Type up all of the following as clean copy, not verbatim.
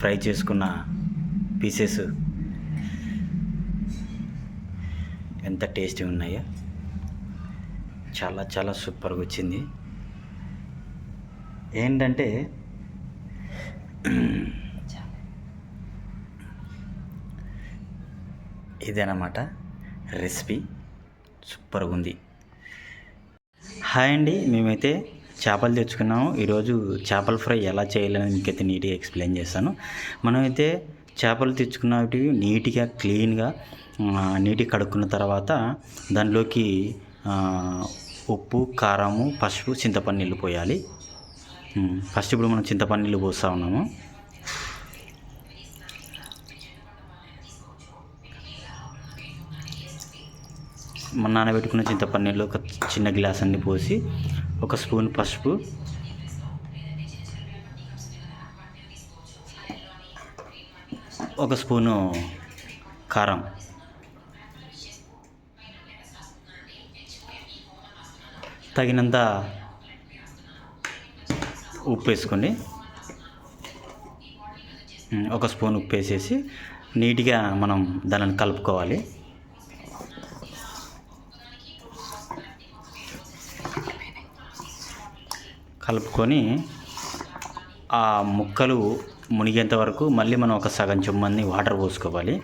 Fry చేసుకున్న pieces ఎంత tasty ఉన్నాయో, చాలా చాలా సూపర్గా వచ్చింది. ఏంటంటే ఇదేనమాట రెసిపీ, సూపర్గా ఉంది. హాయ్ అండి, మేమైతే చేపలు తెచ్చుకున్నాము. ఈరోజు చేపల ఫ్రై ఎలా చేయాలని మీకైతే నీట్గా ఎక్స్ప్లెయిన్ చేస్తాను. మనమైతే చేపలు తెచ్చుకున్నవి నీట్గా క్లీన్గా నీట్గా కడుక్కున్న తర్వాత దానిలోకి ఉప్పు, కారము, పసుపు, చింతపండు నీళ్ళు పోయాలి. ఫస్ట్ ఇప్పుడు మనం చింతపండు నీళ్ళు పోస్తూ ఉన్నాము. మన నానబెట్టుకున్న చింతపండు నీళ్ళు ఒక చిన్న గ్లాస్ అన్ని పోసి, ఒక స్పూన్ పసుపు, ఒక స్పూను కారం, తగినంత ఉప్పు వేసుకొని, ఒక స్పూన్ ఉప్పు వేసేసి నీట్గా మనం దానిని కలుపుకోవాలి. కలుపుకొని ఆ ముక్కలు మునిగేంత వరకు మళ్ళీ మనం ఒక సగం చెమ్మని వాటర్ పోసుకోవాలి.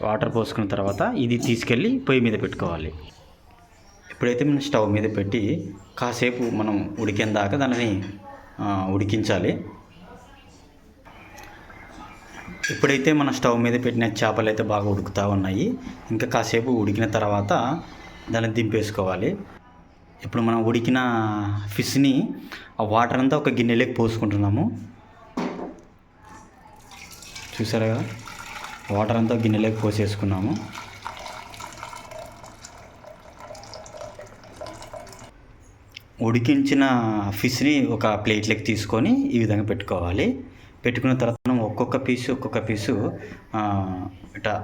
వాటర్ పోసుకున్న తర్వాత ఇది తీసుకెళ్ళి పొయ్యి మీద పెట్టుకోవాలి. ఎప్పుడైతే మనం స్టవ్ మీద పెట్టి కాసేపు మనం ఉడికేందాకా దానిని ఉడికించాలి. ఇప్పుడైతే మన స్టవ్ మీద పెట్టిన చేపలు అయితే బాగా ఉడుకుతూ ఉన్నాయి. ఇంకా కాసేపు ఉడికిన తర్వాత దాన్ని దింపేసుకోవాలి. ఇప్పుడు మనం ఉడికిన ఫిష్ని ఆ వాటర్ అంతా ఒక గిన్నెలోకి పోసుకుంటున్నాము. చూసారా కదా, వాటర్ అంతా గిన్నెలోకి పోసేసుకున్నాము. ఉడికించిన ఫిష్ని ఒక ప్లేట్లోకి తీసుకొని ఈ విధంగా పెట్టుకోవాలి. పెట్టుకున్న తర్వాత మనం ఒక్కొక్క పీసు ఇట్లా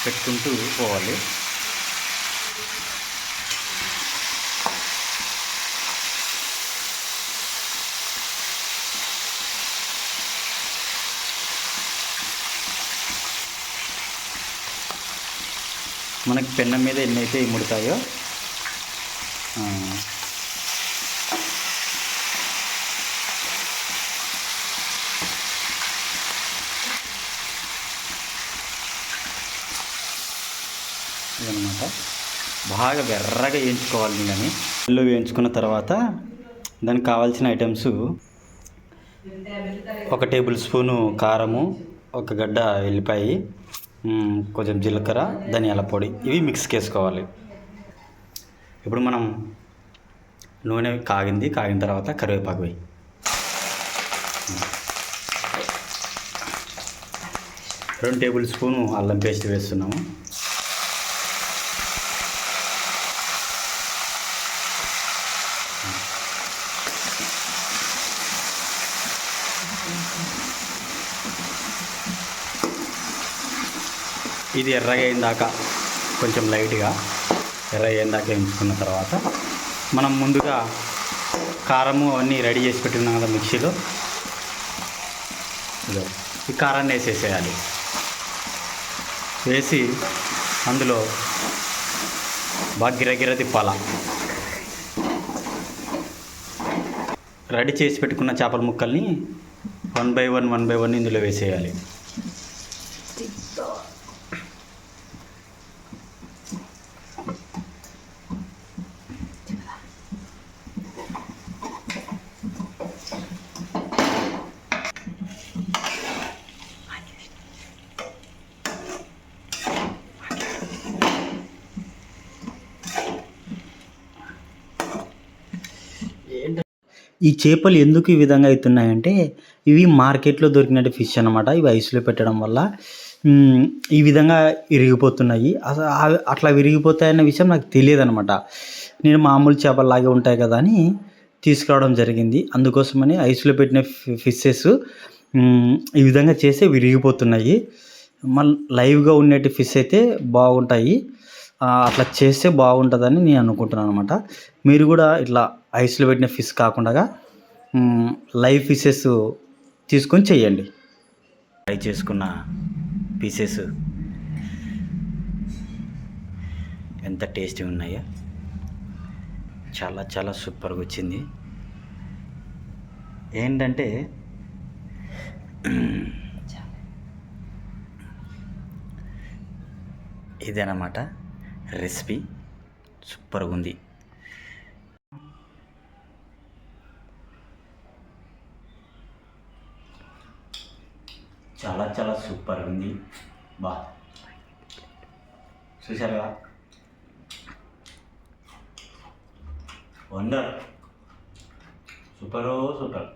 పెట్టుకుంటూ పోవాలి. మనకి పెన్నం మీద ఎన్నైతే ఇముడతాయో ఇదనమాట. బాగా ఎర్రగా వేయించుకోవాలి. దీన్ని ఎల్లో వేయించుకున్న తర్వాత దానికి కావాల్సిన ఐటమ్స్ ఒక టేబుల్ స్పూను కారము, ఒక గడ్డ ఎల్లిపాయ, కొంచెం జీలకర్ర, ధనియాల పొడి, ఇవి మిక్స్కి వేసుకోవాలి. ఇప్పుడు మనం నూనె కాగిన తర్వాత కరివేపాకు వేయి. 2 టేబుల్ స్పూను అల్లం పేస్ట్ వేస్తున్నాము. ఇది ఎర్రగా అయిందాక కొంచెం లైట్గా ఎర్రగా అయిందాక వేయించుకున్న తర్వాత మనం ముందుగా కారము అవన్నీ రెడీ చేసి పెట్టుకున్నాం కదా మిక్సీలో, ఈ కారాన్ని వేసేసేయాలి. వేసి అందులో బాగా గిరగిర తిప్పాల. రెడీ చేసి పెట్టుకున్న చేపల ముక్కల్ని 1 by 1 ఇందులో వేసేయాలి. ఈ చేపలు ఎందుకు ఈ విధంగా అవుతున్నాయంటే, ఇవి మార్కెట్లో దొరికినట్టు ఫిష్ అన్నమాట. ఇవి ఐస్లో పెట్టడం వల్ల ఈ విధంగా విరిగిపోతున్నాయి. అట్లా విరిగిపోతాయన్న విషయం నాకు తెలియదు అనమాట. నేను మామూలు చేపల్లాగే ఉంటాయి కదా అని తీసుకురావడం జరిగింది. అందుకోసమని ఐస్లో పెట్టిన ఫిషెస్ ఈ విధంగా చేస్తే విరిగిపోతున్నాయి. మళ్ళీ లైవ్గా ఉండేటి ఫిష్ అయితే బాగుంటాయి. అట్లా చేస్తే బాగుంటుందని నేను అనుకుంటున్నాను అనమాట. మీరు కూడా ఇట్లా ఐస్లో పెట్టిన ఫిష్ కాకుండా లైవ్ ఫిషెస్ తీసుకొని చెయ్యండి. ఫ్రై చేసుకున్న పీసెస్ ఎంత టేస్టీగా ఉన్నాయో, చాలా చాలా సూపర్గా వచ్చింది. ఏంటంటే ఇదేనమాట రెసిపీ, సూపర్గా ఉంది. చాలా చాలా సూపర్గా ఉంది. బా చూశారు కదా, వండర్, సూపర్ సూపర్.